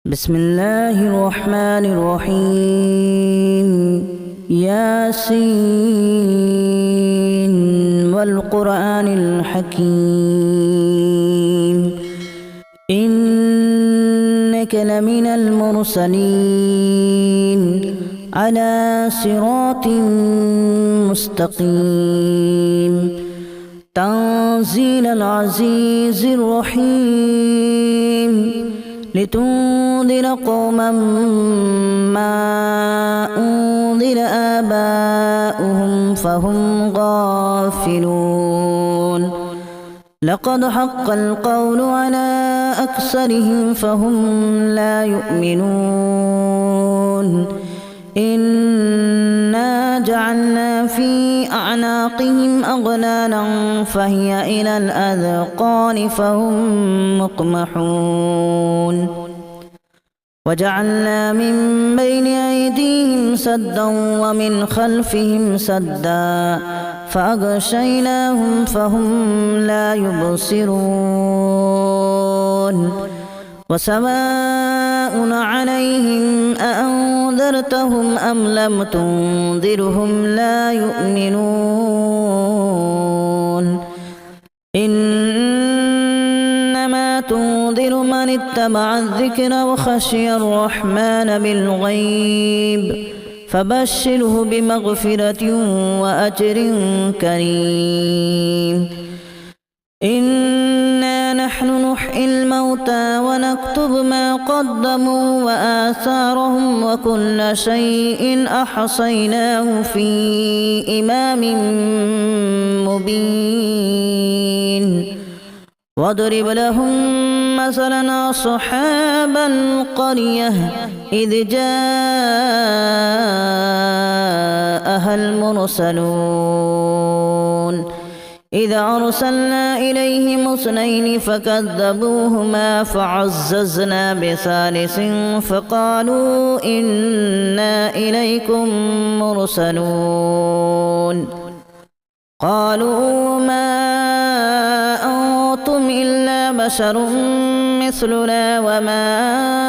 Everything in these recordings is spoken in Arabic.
بسم الله الرحمن الرحيم ياسين والقرآن الحكيم إنك لمن المرسلين على صراط مستقيم تنزيل العزيز الرحيم لتنذر قوما ما أنذر آباؤهم فهم غافلون لقد حق القول على أكثرهم فهم لا يؤمنون إنا جعلنا في أعناقهم أغلالا فهي إلى الأذقان فهم مقمحون وجعلنا من بين أيديهم سدا ومن خلفهم سدا فأغشيناهم فهم لا يبصرون وسواء عليهم أأنذرتهم أم لم تنذرهم لا يؤمنون إنما تنذر من اتبع الذكر وخشي الرحمن بالغيب فبشره بمغفرة وأجر كريم إنا نحن نحيي الموتى ونكتب ما قدموا وآثارهم وكل شيء أحصيناه في إمام مبين واضرب لهم مثلا أصحاب القرية إذ جاءها المرسلون إذا أرسلنا إليهم اثنين فكذبوهما فعززنا بثالث فقالوا إنا إليكم مرسلون قالوا ما أنتم إلا بشر مثلنا وما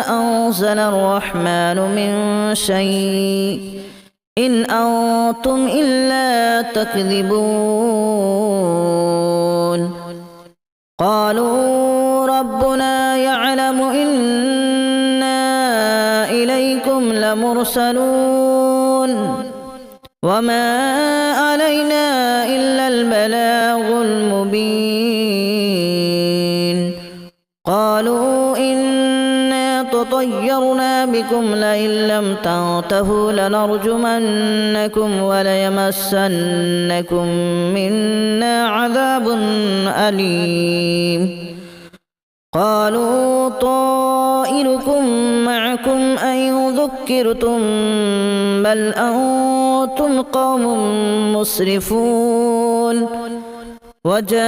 أنزل الرحمن من شيء إن أنتم إلا تكذبون قالوا ربنا يعلم إنا إليكم لمرسلون وما علينا إلا البلاغ المبين قالوا إنا تطيرنا بكم لئن لم تنتهوا لنرجمنكم وليمسنكم منا عذاب أليم قالوا طائركم معكم أن ذكرتم بل أنتم قوم مسرفون وجاء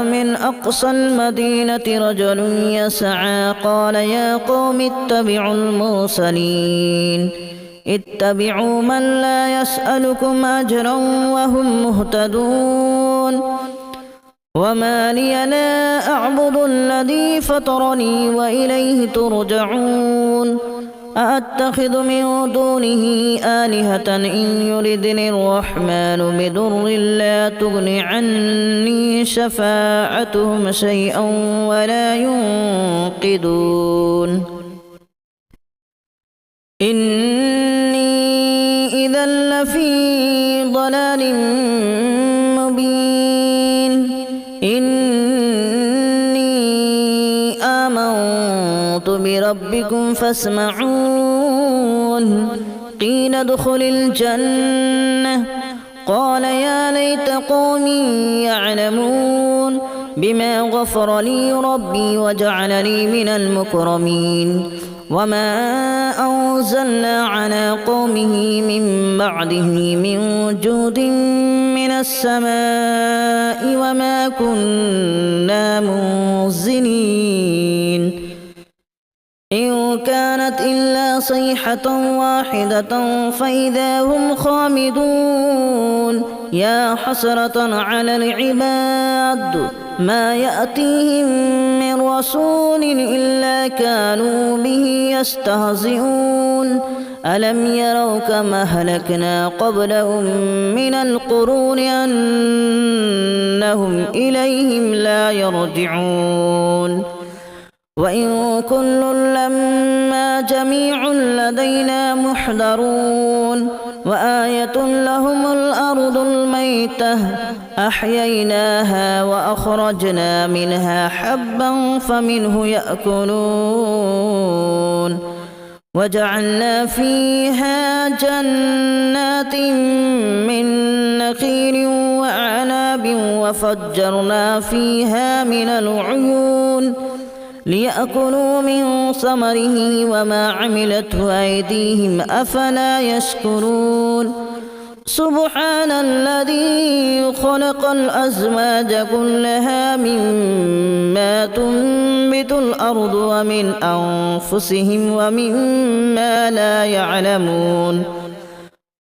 من أقصى المدينة رجل يسعى قال يا قوم اتبعوا المرسلين اتبعوا من لا يسألكم أجرا وهم مهتدون وما لي لا أعبد الذي فطرني وإليه ترجعون أأتخذ من دونه آلهة إن يردني الرحمن بضر لا تغن عني شفاعتهم شيئا ولا ينقذون إني إذا لفي ضلال مبين إني آمنت بربكم فاسمعون قيل ادخل الجنة قال يا ليت قومي يعلمون بما غفر لي ربي وجعلني من المكرمين وما أنزلنا على قومه من بعده من جود من السماء وما كنا منزلين إن كانت إلا صيحة واحدة فإذا هم خامدون يا حسرة على العباد ما يأتيهم من رسول إلا كانوا به يستهزئون ألم يروا كما أهلكنا قبلهم من القرون أنهم إليهم لا يرجعون وإن كل لما جميع لدينا محضرون وآية لهم الأرض الميتة أحييناها وأخرجنا منها حبا فمنه يأكلون وجعلنا فيها جنات من نخيل وأعناب وفجرنا فيها من العيون ليأكلوا من ثمره وما عملته أيديهم أفلا يشكرون سبحان الذي خلق الأزواج كلها مما تنبت الأرض ومن أنفسهم ومما لا يعلمون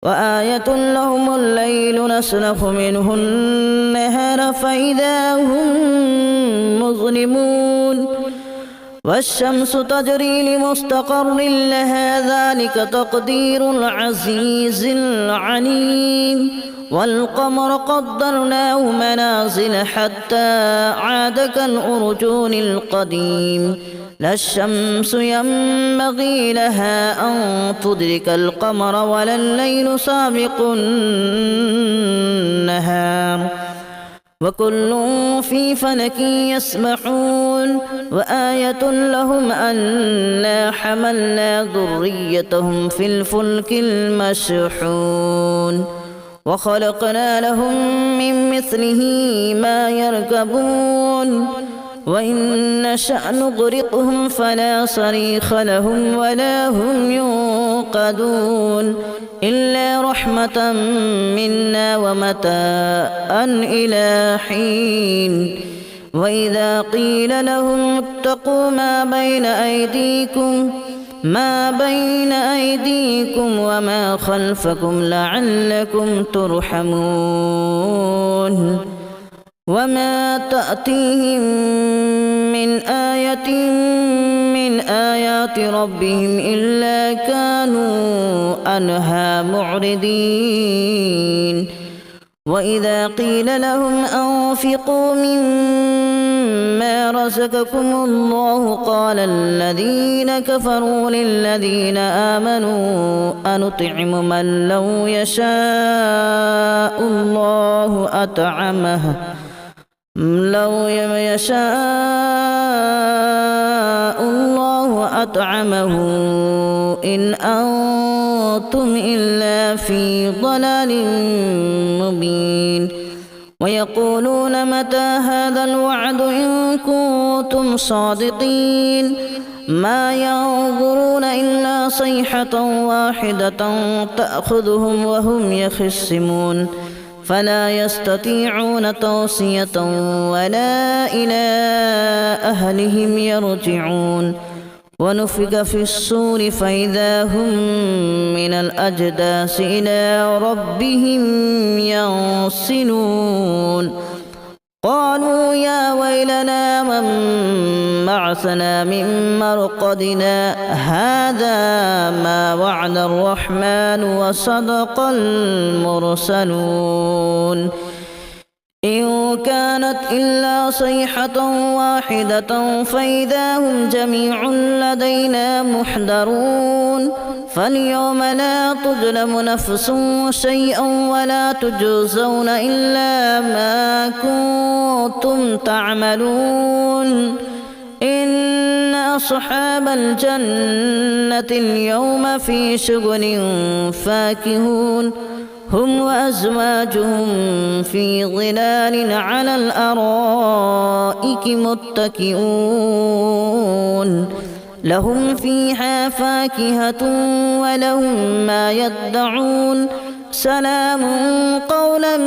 وآية لهم الليل نسلخ منه النهار فإذا هم مظلمون والشمس تجري لمستقر لها ذلك تقدير العزيز العليم والقمر قدرناه منازل حتى عاد كالأرجون القديم لا الشمس ينبغي لها أن تدرك القمر ولا الليل سابق النهار وكل في فلك يسبحون وآية لهم أنا حملنا ذريتهم في الفلك المشحون وخلقنا لهم من مثله ما يركبون وإن نشأ نغرقهم فلا صريخ لهم ولا هم ينقذون إلا رحمة منا ومتاعا إلى حين وإذا قيل لهم اتقوا ما بين أيديكم وما خلفكم لعلكم ترحمون وما تأتيهم من آية من آيات ربهم إلا كانوا عنها معرضين وإذا قيل لهم أنفقوا مما رزقكم الله قال الذين كفروا للذين آمنوا أنطعم من لو يشاء الله أطعمه إن أنتم إلا في ضلال مبين ويقولون متى هذا الوعد إن كنتم صادقين ما ينظرون إلا صيحة واحدة تأخذهم وهم يخصمون فلا يستطيعون توصية ولا إلى أهلهم يرجعون ونفخ في الصور فإذا هم من الأجداث إلى ربهم ينسلون قالوا يا ويلنا من بعثنا من مرقدنا هذا ما وعد الرحمن وصدق المرسلون إن كانت إلا صيحة واحدة فإذا هم جميع لدينا محضرون فاليوم لا تظلم نفس شيئا ولا تجزون إلا ما كنتم تعملون إن أصحاب الجنة اليوم في شغل فاكهون هم وأزواجهم في ظلال على الأرائك متكئون لهم فيها فاكهة ولهم ما يدعون سلام قولا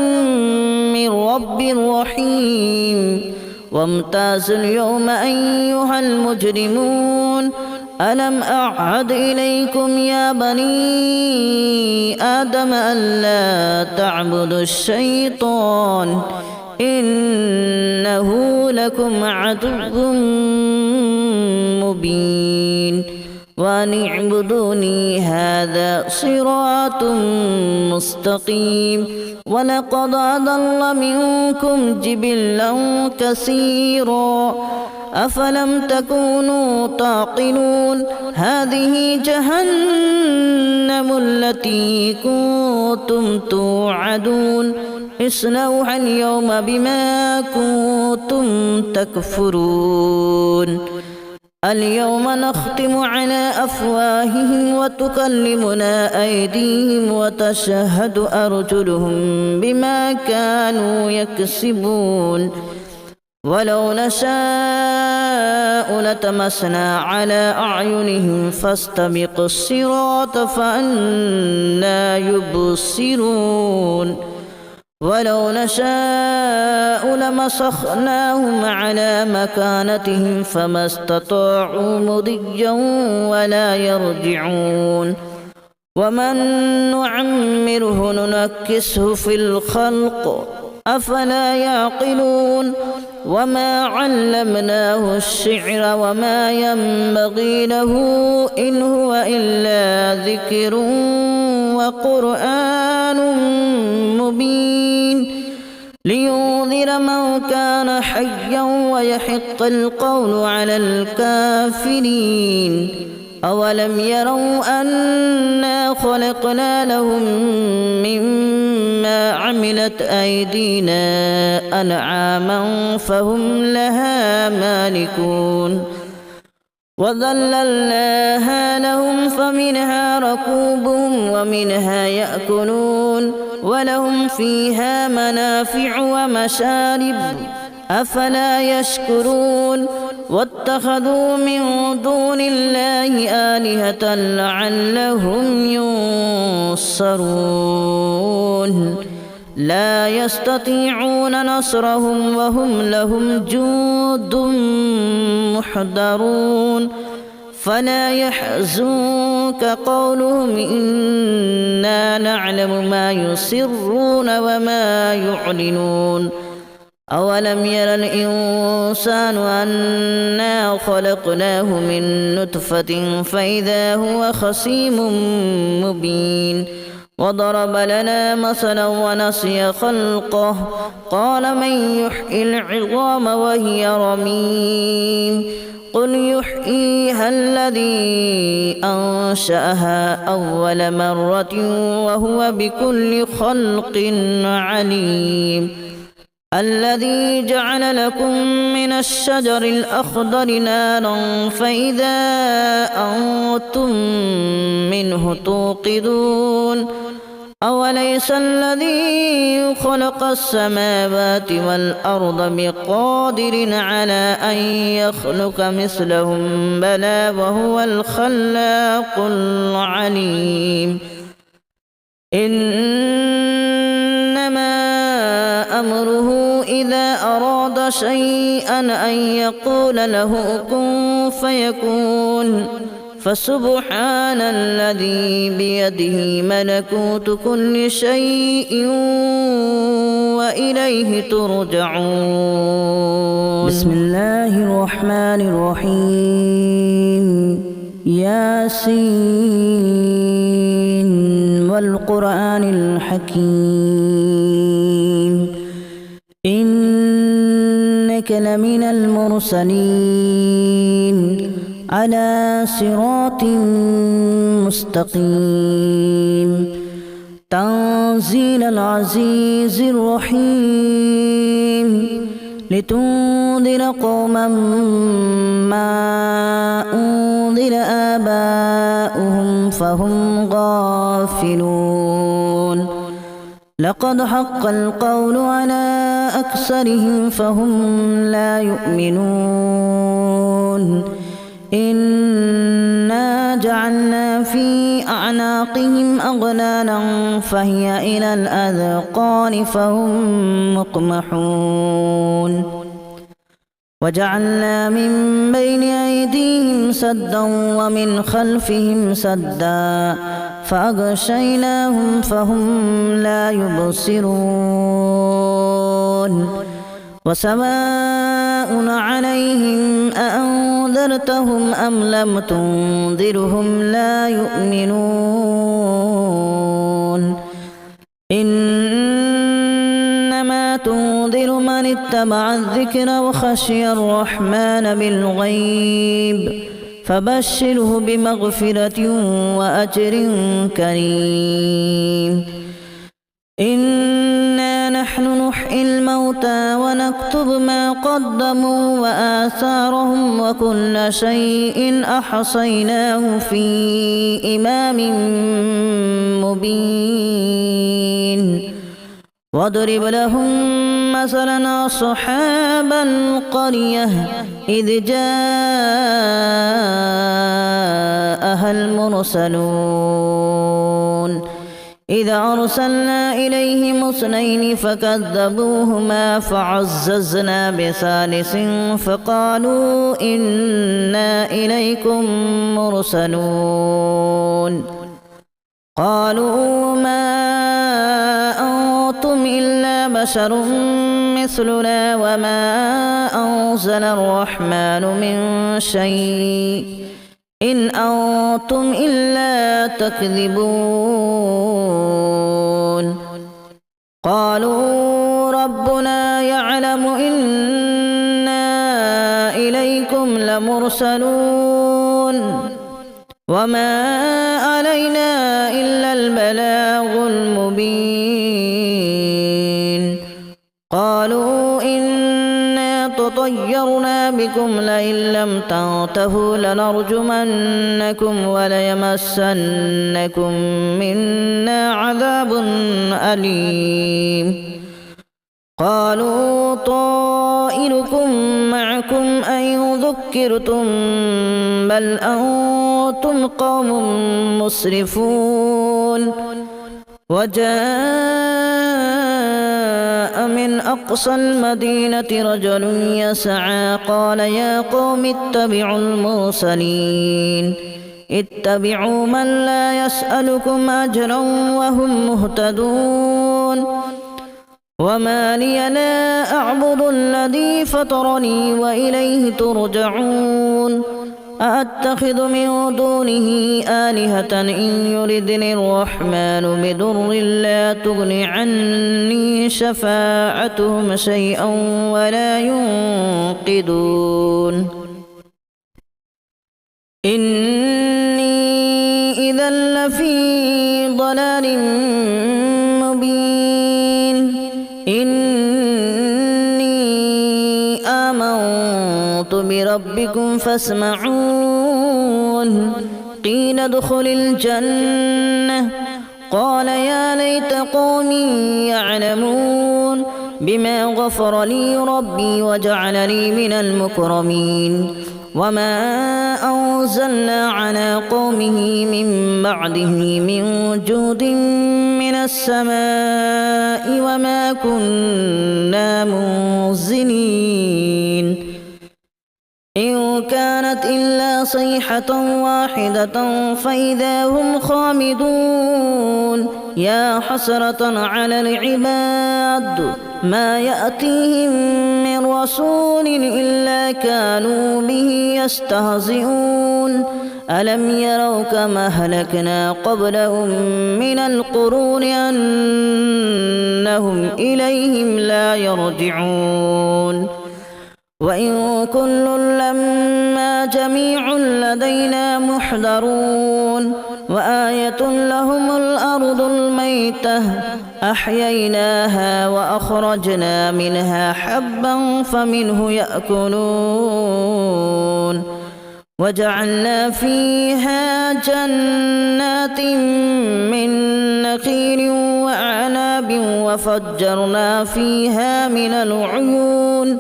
من رب رحيم وامتازوا اليوم أيها المجرمون ألم أعهد إليكم يا بني آدم ألا تعبدوا الشيطان إنه لكم عدو مبين وأن اعبدوني هذا صراط مستقيم ولقد أضل منكم جبلا كثيرا أفلم تكونوا تعقلون هذه جهنم التي كنتم توعدون اصلوها اليوم بما كنتم تكفرون اليوم نختم على أفواههم وتكلمنا أيديهم وتشهد أرجلهم بما كانوا يكسبون ولو نشاء لتمسنا على أعينهم فاستبقوا الصراط فأنى يبصرون ولو نشاء لمسخناهم على مكانتهم فما استطاعوا مضيا ولا يرجعون ومن نعمره ننكسه في الخلق أفلا يعقلون وما علمناه الشعر وما ينبغي له إن هو إلا ذكر وقرآن مبين لينذر من كان حيا ويحق القول على الكافرين أولم يروا أنا خلقنا لهم مما عملت أيدينا أنعاما فهم لها مالكون وذللناها لهم فمنها ركوبهم ومنها يأكلون ولهم فيها منافع ومشارب أفلا يشكرون واتخذوا من دون الله آلهة لعلهم ينصرون لا يستطيعون نصرهم وهم لهم جند محضرون فلا يحزنك قولهم إنا نعلم ما يسرون وما يعلنون أولم ير الإنسان أنا خلقناه من نطفة فإذا هو خصيم مبين وضرب لنا مثلا ونسي خلقه قال من يحيي العظام وهي رميم قل يحييها الذي أنشأها أول مرة وهو بكل خلق عليم الذي جعل لكم من الشجر الأخضر نارا فإذا أنتم منه توقدون أوليس الذي خلق السماوات والأرض بقادر على أن يخلق مثلهم بلى وهو الخلاق العليم إنما أمره إذا أراد شيئا أن يقول له كن فيكون فسبحان الذي بيده ملكوت كل شيء وإليه ترجعون بسم الله الرحمن الرحيم ياسين والقرآن الحكيم إنك لمن المرسلين على صراط مستقيم تنزيل العزيز الرحيم لتنذر قوما ما أنذر آباؤهم فهم غافلون لقد حق القول على أكثرهم فهم لا يؤمنون إنا جعلنا في أعناقهم أغلالا فهي إلى الأذقان فهم مقمحون وجعلنا من بين أيديهم سدا ومن خلفهم سدا فأغشيناهم فهم لا يبصرون وسواء عليهم أأنذرتهم أم لم تنذرهم لا يؤمنون إنما تنذر من اتبع الذكر وخشي الرحمن بالغيب فبشره بمغفرة وأجر كريم إنا نحن نحيي الموتى ونكتب ما قدموا وآثارهم وكل شيء أحصيناه في إمام مبين واضرب لهم مثلا أصحاب القرية إذ جاءها المرسلون إذ أرسلنا إليهم اثنين فكذبوهما فعززنا بثالث فقالوا إنا إليكم مرسلون قالوا ما أنتم إلا بشر مثلنا وما أنزل الرحمن من شيء إن أنتم إلا تكذبون قالوا ربنا يعلم إنا إليكم لمرسلون وما علينا إلا البلاغ المبين قالوا إنا تطيرنا بكم لئن لم تنتهوا لنرجمنكم وليمسنكم منا عذاب أليم قالوا طائركم معكم أن ذكرتم بل أنتم قوم مسرفون وجاء من أقصى المدينة رجل يسعى قال يا قوم اتبعوا المرسلين اتبعوا من لا يسألكم أجرا وهم مهتدون وما لي لا أعبد الذي فطرني وإليه ترجعون أأتخذ من دونه آلهة إن يردني الرحمن بضر لا تغن عني شفاعتهم شيئا ولا ينقذون إني إذا لفي ضلال مبين إني آمنت بربكم فاسمعون قيل ادخل الجنة قال يا ليت قومي يعلمون بما غفر لي ربي وجعلني من المكرمين وما أنزلنا على قومه من بعده من جود من السماء وما كنا منزلين إن كانت إلا صيحة واحدة فإذا هم خامدون يا حسرة على العباد ما يأتيهم من رسول إلا كانوا به يستهزئون ألم يروا كما أهلكنا قبلهم من القرون أنهم إليهم لا يرجعون وإن كل لما جميع لدينا محضرون وآية لهم الأرض الميتة أحييناها وأخرجنا منها حبا فمنه يأكلون وجعلنا فيها جنات من نخيل وأعناب وفجرنا فيها من العيون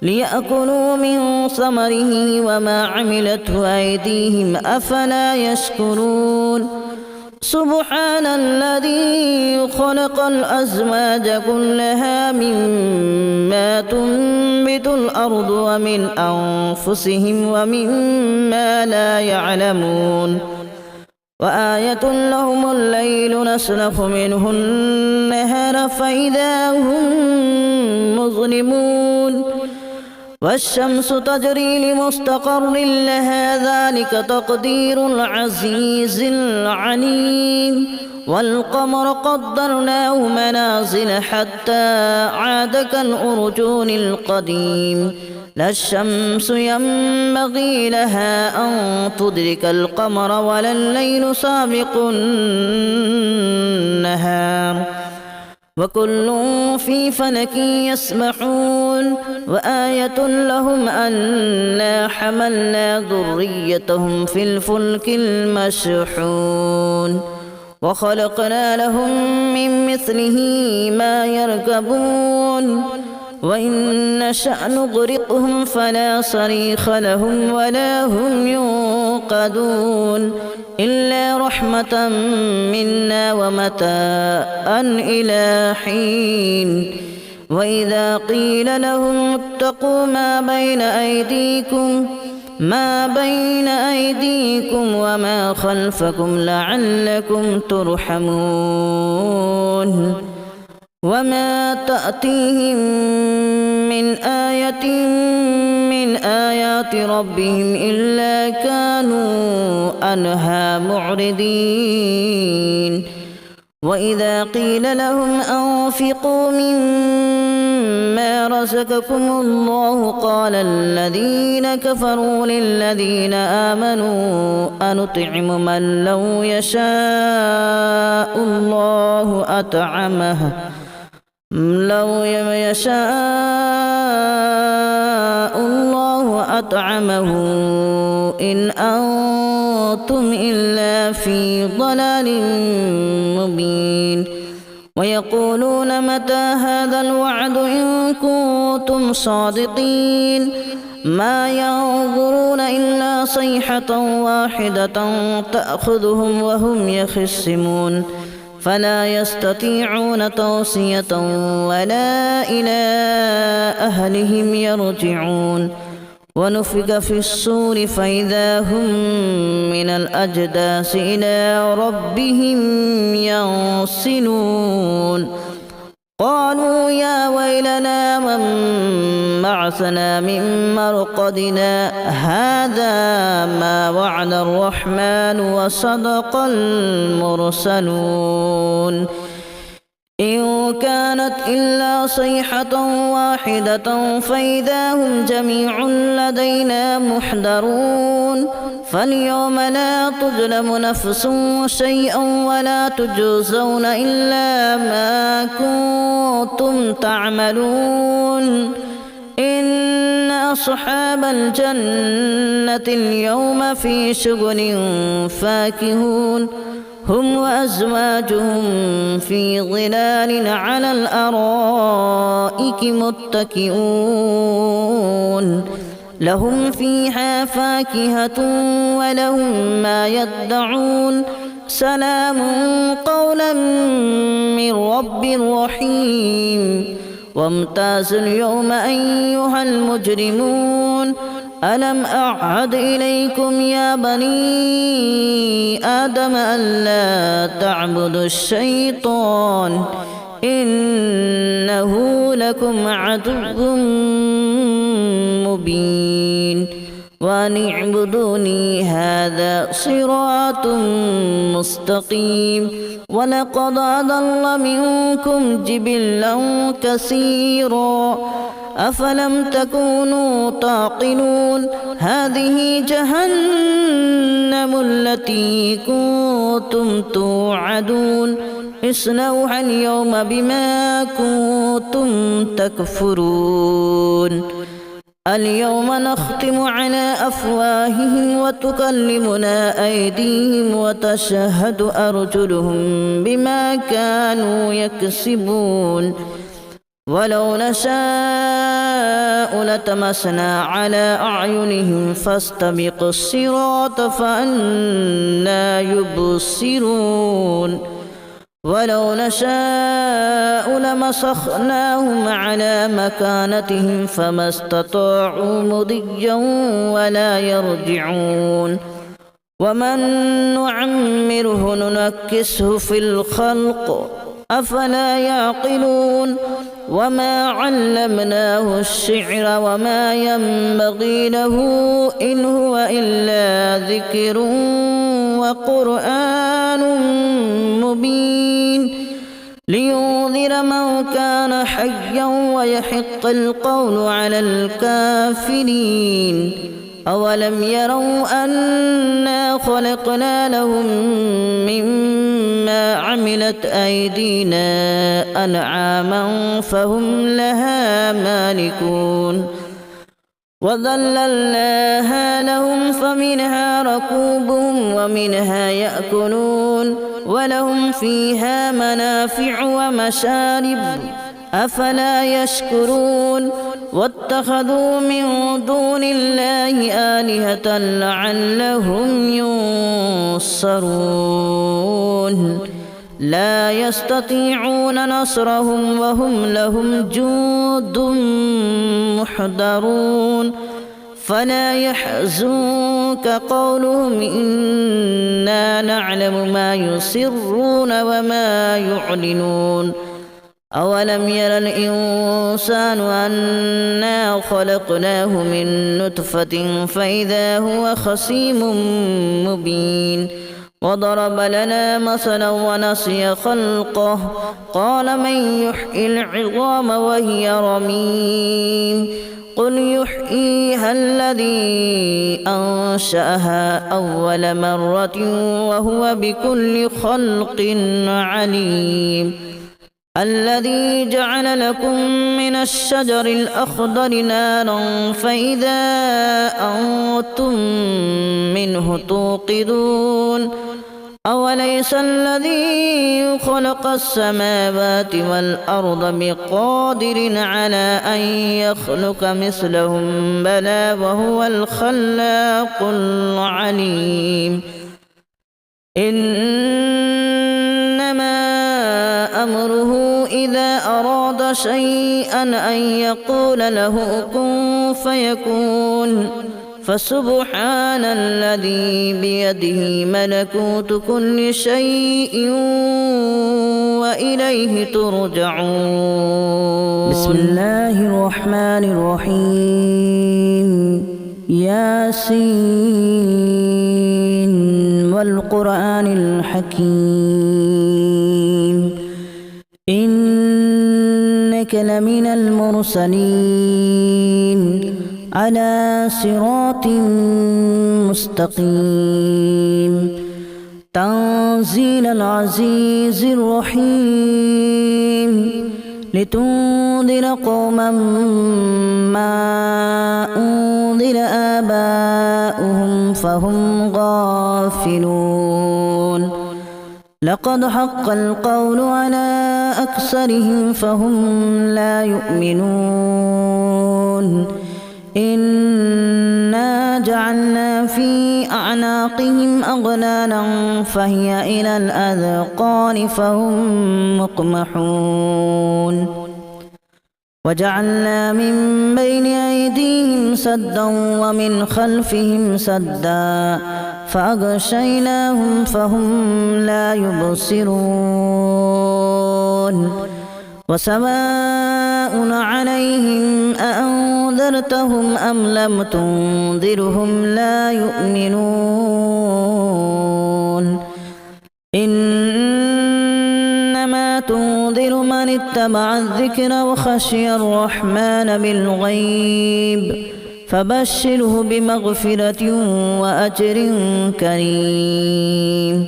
ليأكلوا من ثمره وما عملته أيديهم أفلا يشكرون سبحان الذي خلق الأزواج كلها مما تنبت الأرض ومن أنفسهم ومما لا يعلمون وآية لهم الليل نسلخ منه النهار فإذا هم مظلمون والشمس تجري لمستقر لها ذلك تقدير العزيز العليم والقمر قدرناه منازل حتى عاد كالأرجون القديم لا الشمس ينبغي لها أن تدرك القمر ولا الليل سابق النهار وكل في فلك يسبحون وآية لهم أنا حملنا ذريتهم في الفلك المشحون وخلقنا لهم من مثله ما يركبون وإن نشأ نغرقهم فلا صريخ لهم ولا هم ينقذون إلا رحمة منا ومتاعا إلى حين وإذا قيل لهم اتقوا ما بين أيديكم وما خلفكم لعلكم ترحمون وما تأتيهم من آية من آيات ربهم إلا كانوا عنها معرضين وإذا قيل لهم أنفقوا مما رزقكم الله قال الذين كفروا للذين آمنوا أنطعم من لو يشاء الله أطعمه إن أنتم إلا في ضلال مبين ويقولون متى هذا الوعد إن كنتم صادقين ما ينظرون إلا صيحة واحدة تأخذهم وهم يخصمون فلا يستطيعون توصية ولا إلى أهلهم يرجعون ونفخ في الصور فإذا هم من الأجداث إلى ربهم ينسلون قالوا يا ويلنا من بعثنا من مرقدنا هذا ما وعد الرحمن وصدق المرسلون إن كانت إلا صيحة واحدة فإذا هم جميع لدينا محضرون فاليوم لا تظلم نفس شيئا ولا تجزون إلا ما كنتم تعملون إن أصحاب الجنة اليوم في شغل فاكهون هم وأزواجهم في ظلال على الأرائك متكئون لهم فيها فاكهة ولهم ما يدعون سلام قولا من رب رحيم وامتازوا اليوم أيها المجرمون ألم أعهد إليكم يا بني آدم ألا تعبدوا الشيطان إنه لكم عدو مبين وأن اعبدوني هذا صراط مستقيم ولقد أضل منكم جبلا كثيرا أفلم تكونوا تعقلون هذه جهنم التي كنتم توعدون اصلوها اليوم بما كنتم تكفرون اليوم نختم على أفواههم وتكلمنا أيديهم وتشهد أرجلهم بما كانوا يكسبون ولو نشاء لتمسنا على أعينهم فاستبقوا الصراط فأنى يبصرون ولو نشاء لمسخناهم على مكانتهم فما استطاعوا مضيا ولا يرجعون ومن نعمره ننكسه في الخلق أفلا يعقلون وما علمناه الشعر وما ينبغي له إن هو إلا ذكر وقرآن مبين لينذر من كان حيا ويحق القول على الكافرين أولم يروا أنا خلقنا لهم مما عملت أيدينا أنعاما فهم لها مالكون وذللناها لهم فمنها ركوبهم ومنها يأكلون ولهم فيها منافع ومشارب أفلا يشكرون واتخذوا من دون الله آلهة لعلهم ينصرون لا يستطيعون نصرهم وهم لهم جند محضرون فلا يحزنك قولهم إنا نعلم ما يسرون وما يعلنون أولم ير الإنسان أنا خلقناه من نطفة فإذا هو خصيم مبين وضرب لنا مثلا ونسي خلقه قال من يحيي العظام وهي رميم قل يحييها الذي أنشأها أول مرة وهو بكل خلق عليم الذي جعل لكم من الشجر الأخضر نارا فإذا أنتم منه توقدون أوليس الذي خلق السماوات والأرض بقادر على أن يخلق مثلهم بلى وهو الخلاق العليم إنما أمره إذا أراد شيئا أن يقول له كن فيكون فسبحان الذي بيده ملكوت كل شيء وإليه ترجعون بسم الله الرحمن الرحيم ياسين والقرآن الحكيم إنك لمن المرسلين على صراط مستقيم تنزيل العزيز الرحيم لتنذر قوما ما أنذر آباؤهم فهم غافلون لقد حق القول على أكثرهم فهم لا يؤمنون إنا جعلنا في أعناقهم أغلالا فهي إلى الأذقان فهم مقمحون وجعلنا من بين أيديهم سدا ومن خلفهم سدا فأغشيناهم فهم لا يبصرون وسواء عليهم أأنذرتهم أم لم تنذرهم لا يؤمنون إنما تنذر من اتبع الذكر وخشي الرحمن بالغيب فبشره بمغفرة وأجر كريم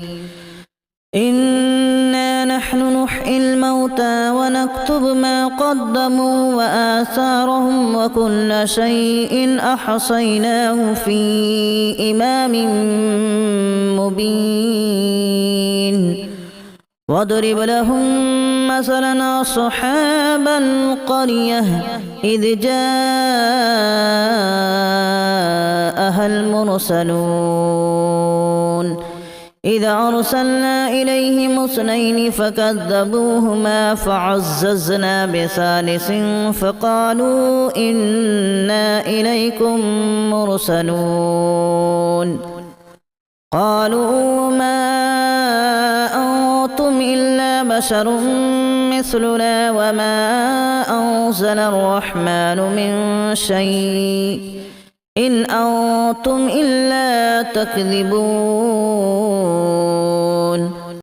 إنا نحن نحيي الموتى ونكتب ما قدموا وآثارهم وكل شيء أحصيناه في إمام مبين واضرب لهم مثلا أصحاب القرية إذ جاءها المرسلون إذا أرسلنا إليهم اثنين فكذبوهما فعززنا بثالث فقالوا إنا إليكم مرسلون قالوا ما أنتم إلا بشر مثلنا وما أنزل الرحمن من شيء إن أنتم إلا تكذبون